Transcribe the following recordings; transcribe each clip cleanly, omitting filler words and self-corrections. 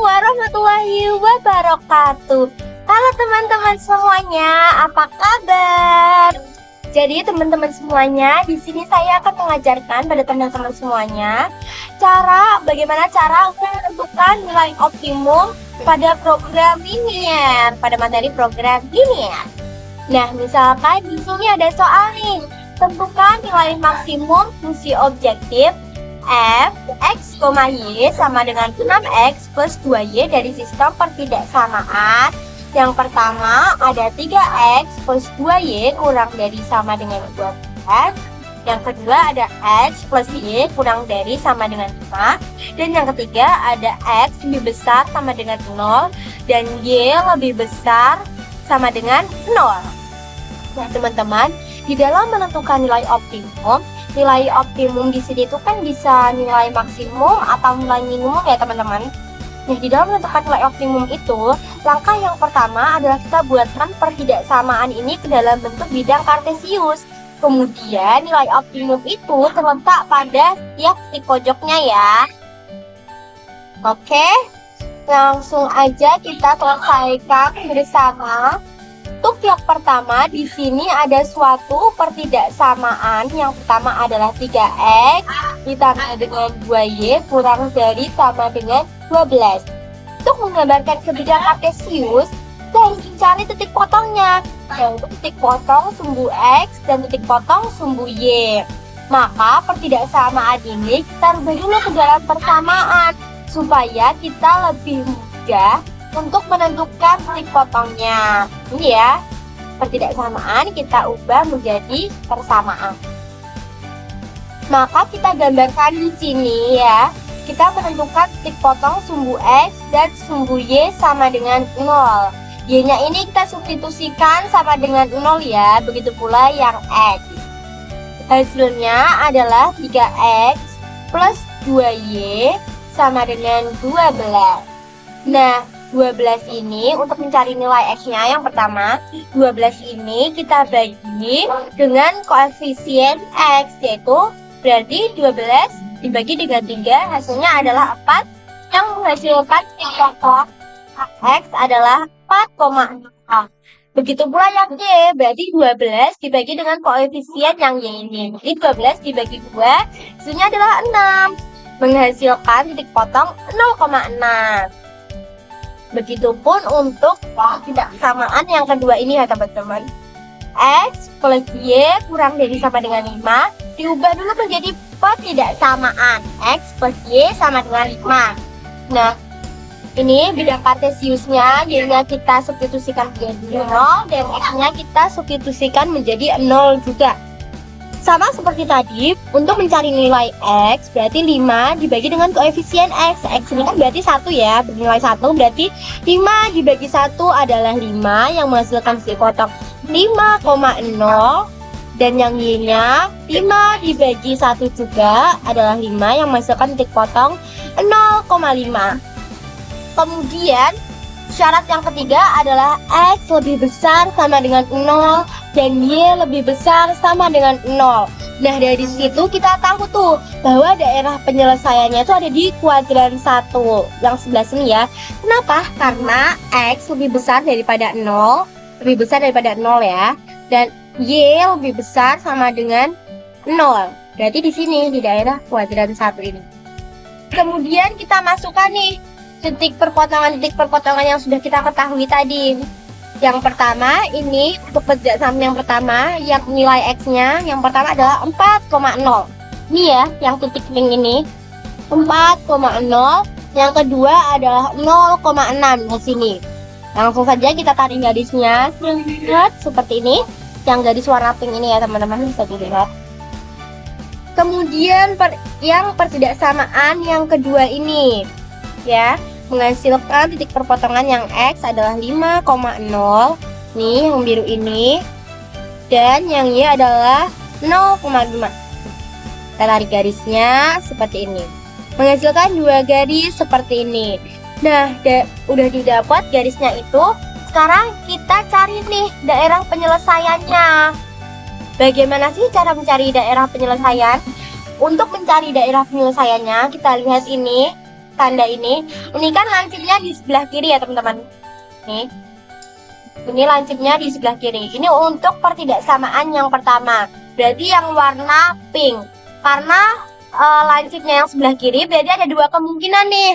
warahmatullahi wabarakatuh. Halo teman-teman semuanya, apa kabar? Jadi teman-teman semuanya, di sini saya akan mengajarkan pada teman-teman semuanya bagaimana cara untuk menentukan nilai optimum pada program linear, pada materi program linear. Nah, misalkan di sini ada soal nih, tentukan nilai maksimum fungsi objektif f x, y sama dengan 6x plus 2y dari sistem pertidaksamaan. Yang pertama ada 3x plus 2y kurang dari sama dengan 12. Yang kedua ada x plus y kurang dari sama dengan 5. Dan yang ketiga ada x lebih besar sama dengan 0 dan y lebih besar sama dengan 0. Nah teman-teman, di dalam menentukan nilai optimum di sini itu kan bisa nilai maksimum atau nilai minimum ya teman-teman. Nah, di dalam menentukan nilai optimum itu, langkah yang pertama adalah kita buatkan pertidaksamaan ini ke dalam bentuk bidang kartesius. Kemudian nilai optimum itu terletak pada setiap titik pojoknya ya. Oke, langsung aja kita selesaikan bersama. Untuk yang pertama, di sini ada suatu pertidaksamaan. Yang pertama adalah 3x ditambah dengan 2y kurang dari sama dengan 12. Untuk menggambarkan ke bidang kartesius, kita harus mencari titik potongnya, yaitu titik potong sumbu x dan titik potong sumbu y. Maka pertidaksamaan ini kita rubah dulu ke dalam persamaan, supaya kita lebih mudah untuk menentukan titik potongnya. Ini ya, pertidaksamaan kita ubah menjadi persamaan. Maka kita gambarkan di sini ya. Kita menentukan titik potong sumbu x dan sumbu y sama dengan 0. Y-nya ini kita substitusikan sama dengan 0 ya. Begitu pula yang x. Hasilnya adalah 3x plus 2y sama dengan 12. Nah, 12 ini untuk mencari nilai x-nya yang pertama, 12 ini kita bagi dengan koefisien x, yaitu berarti 12 dibagi dengan 3 hasilnya adalah 4, yang menghasilkan pokok x adalah 4,0. Begitu pula yang y, berarti 12 dibagi dengan koefisien yang y ini. Jadi 12 dibagi 2 hasilnya adalah 6, menghasilkan titik potong 0,6. Begitupun untuk pertidaksamaan yang kedua ini ya teman-teman. X plus Y kurang dari sama dengan 5 diubah dulu menjadi pertidaksamaan. X plus Y sama dengan 5. Nah, ini bidang kartesiusnya, Y-nya kita substitusikan menjadi 0 dan X-nya kita substitusikan menjadi 0 juga. Sama seperti tadi, untuk mencari nilai x berarti 5 dibagi dengan koefisien x. X ini kan berarti 1 ya, bernilai 1 berarti 5 dibagi 1 adalah 5 yang menghasilkan titik potong 5,0. Dan yang y-nya 5 dibagi 1 juga adalah 5 yang menghasilkan titik potong 0,5. Kemudian syarat yang ketiga adalah x lebih besar sama dengan 0 dan y lebih besar sama dengan 0. Nah, dari situ kita tahu tuh bahwa daerah penyelesaiannya itu ada di kuadran 1 yang sebelah sini ya. Kenapa? Karena x lebih besar daripada 0, lebih besar daripada 0 ya. Dan y lebih besar sama dengan 0. Berarti di sini di daerah kuadran 1 ini. Kemudian kita masukkan nih titik perpotongan yang sudah kita ketahui tadi. Yang pertama ini untuk pertidaksamaan yang pertama, yang nilai x-nya yang pertama adalah 4,0. Ini ya, yang titik ring ini 4,0. Yang kedua adalah 0,6 di sini. Langsung saja kita tarik garisnya. Lihat seperti ini. Yang garis warna pink ini ya teman-teman, bisa dilihat. Kemudian yang pertidaksamaan yang kedua ini ya, menghasilkan titik perpotongan yang x adalah 5,0 nih yang biru ini, dan yang y adalah 0,5. Kita tarik garisnya seperti ini, menghasilkan dua garis seperti ini. Nah, udah didapat garisnya itu. Sekarang kita cari nih daerah penyelesaiannya. Bagaimana sih cara mencari daerah penyelesaian? Untuk mencari daerah penyelesaiannya, kita lihat ini. tanda ini kan lancipnya di sebelah kiri ya teman-teman. Ini lancipnya di sebelah kiri. Ini untuk pertidaksamaan yang pertama. Berarti yang warna pink. Karena lancipnya yang sebelah kiri, berarti ada dua kemungkinan nih.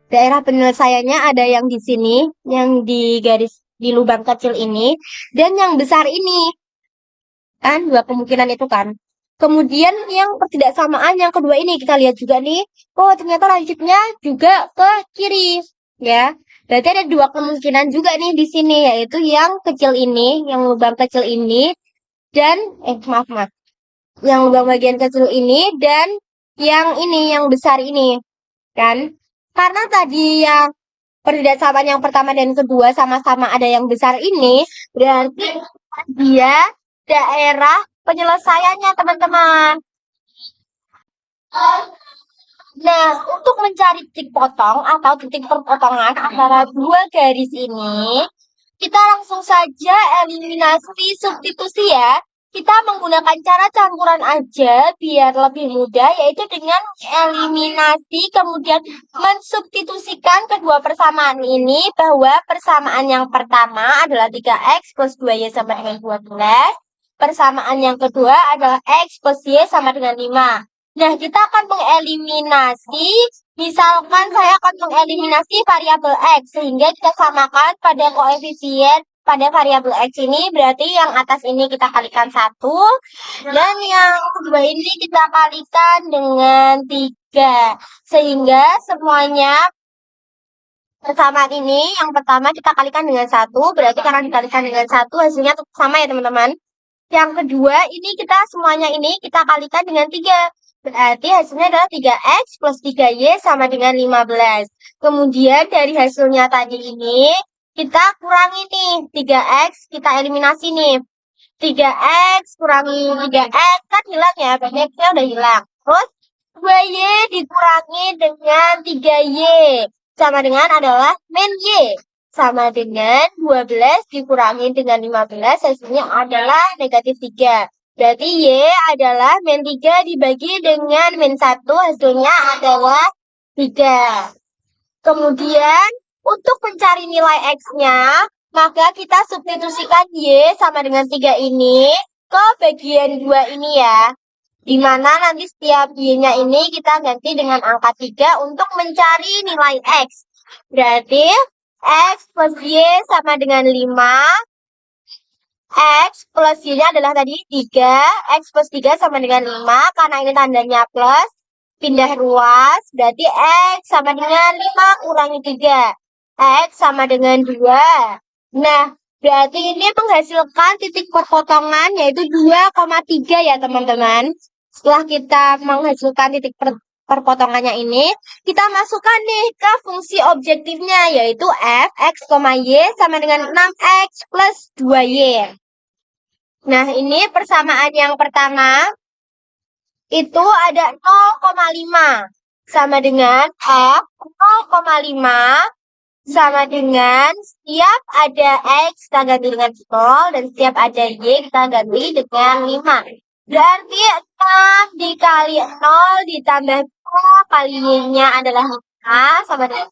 Daerah penyelesaiannya ada yang di sini, yang di garis di lubang kecil ini, dan yang besar ini. Kan dua kemungkinan itu kan. Kemudian yang pertidaksamaan yang kedua ini kita lihat juga nih. Oh, ternyata lancipnya juga ke kiri, ya. Berarti ada dua kemungkinan juga nih di sini, yaitu yang kecil ini, yang lubang kecil ini, dan maaf. Yang lubang bagian kecil ini dan yang ini, yang besar ini. Kan? Karena tadi yang pertidaksamaan yang pertama dan kedua sama-sama ada yang besar ini, berarti dia daerah penyelesaiannya, teman-teman. Nah, untuk mencari titik potong atau titik perpotongan antara dua garis ini, kita langsung saja eliminasi substitusi ya. Kita menggunakan cara campuran aja biar lebih mudah, yaitu dengan eliminasi kemudian mensubstitusikan kedua persamaan ini, bahwa persamaan yang pertama adalah 3x plus 2y sama dengan 12. Persamaan yang kedua adalah x plus y sama dengan 5. Nah, kita akan mengeliminasi, misalkan saya akan mengeliminasi variabel x, sehingga kita samakan pada koefisien pada variabel x ini, berarti yang atas ini kita kalikan 1, dan yang kedua ini kita kalikan dengan 3. Sehingga semuanya persamaan ini, yang pertama kita kalikan dengan 1, berarti karena dikalikan dengan 1, hasilnya sama ya teman-teman. Yang kedua, ini kita semuanya ini kita kalikan dengan 3. Berarti hasilnya adalah 3x plus 3y sama dengan 15. Kemudian dari hasilnya tadi ini, kita kurangi nih. 3x kita eliminasi nih. 3x kurangi 3x kan hilang ya. Berarti x-nya udah hilang. Terus 2y dikurangi dengan 3y. Sama dengan adalah min y. Sama dengan 12 dikurangi dengan 15, hasilnya adalah negatif 3. Berarti Y adalah min 3 dibagi dengan min 1, hasilnya adalah 3. Kemudian, untuk mencari nilai X-nya, maka kita substitusikan Y sama dengan 3 ini ke bagian 2 ini ya. Dimana nanti setiap Y-nya ini kita ganti dengan angka 3 untuk mencari nilai X. Berarti X plus Y sama dengan 5. X plus Y-nya adalah tadi 3. X plus 3 sama dengan 5. Karena ini tandanya plus. Pindah ruas. Berarti X sama dengan 5 kurangi 3. X sama dengan 2. Nah, berarti ini menghasilkan titik perpotongan yaitu 2,3 ya teman-teman. Setelah kita menghasilkan titik perpotongannya ini, kita masukkan nih ke fungsi objektifnya, yaitu f, x, y sama dengan 6x plus 2y. Nah, ini persamaan yang pertama, itu ada 0,5. Sama dengan f, 0,5 sama dengan setiap ada x kita ganti dengan 0, dan setiap ada y kita ganti dengan 5. Berarti 6 dikali 0 ditambah 2 kali y-nya adalah 5 sama dengan.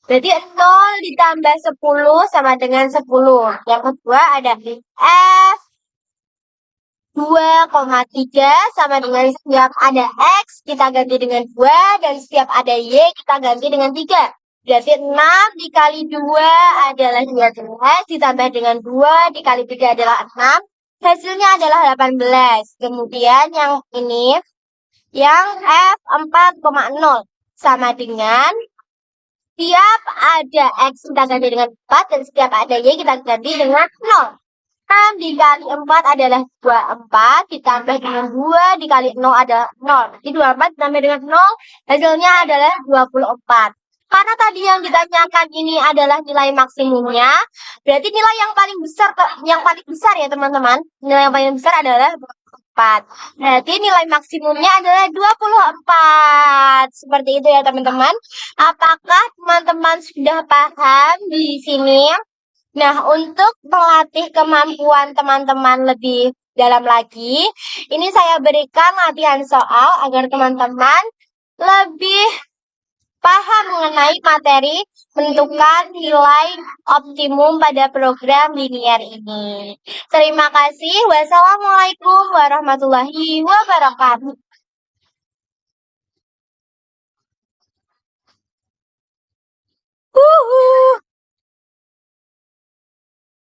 Berarti 0 ditambah 10 sama dengan 10. Yang kedua ada f 2,3 sama dengan setiap ada x kita ganti dengan 2, dan setiap ada y kita ganti dengan 3. Berarti 6 dikali 2 adalah 12, ditambah dengan 2 dikali 3 adalah 6. Hasilnya adalah 18. Kemudian yang ini, yang F4,0 sama dengan setiap ada X kita ganti dengan 4, dan setiap ada Y kita ganti dengan 0. 6 dikali 4 adalah 24, ditambah dengan 2 dikali 0 adalah 0. Jadi 24 ditambah dengan 0, hasilnya adalah 24. Karena tadi yang ditanyakan ini adalah nilai maksimumnya, berarti nilai yang paling besar ya teman-teman. Nilai yang paling besar adalah 24. Berarti nilai maksimumnya adalah 24. Seperti itu ya teman-teman. Apakah teman-teman sudah paham di sini? Nah, untuk melatih kemampuan teman-teman lebih dalam lagi, ini saya berikan latihan soal agar teman-teman lebih mengenai materi menentukan nilai optimum pada program linear ini. Terima kasih. Wassalamualaikum warahmatullahi wabarakatuh.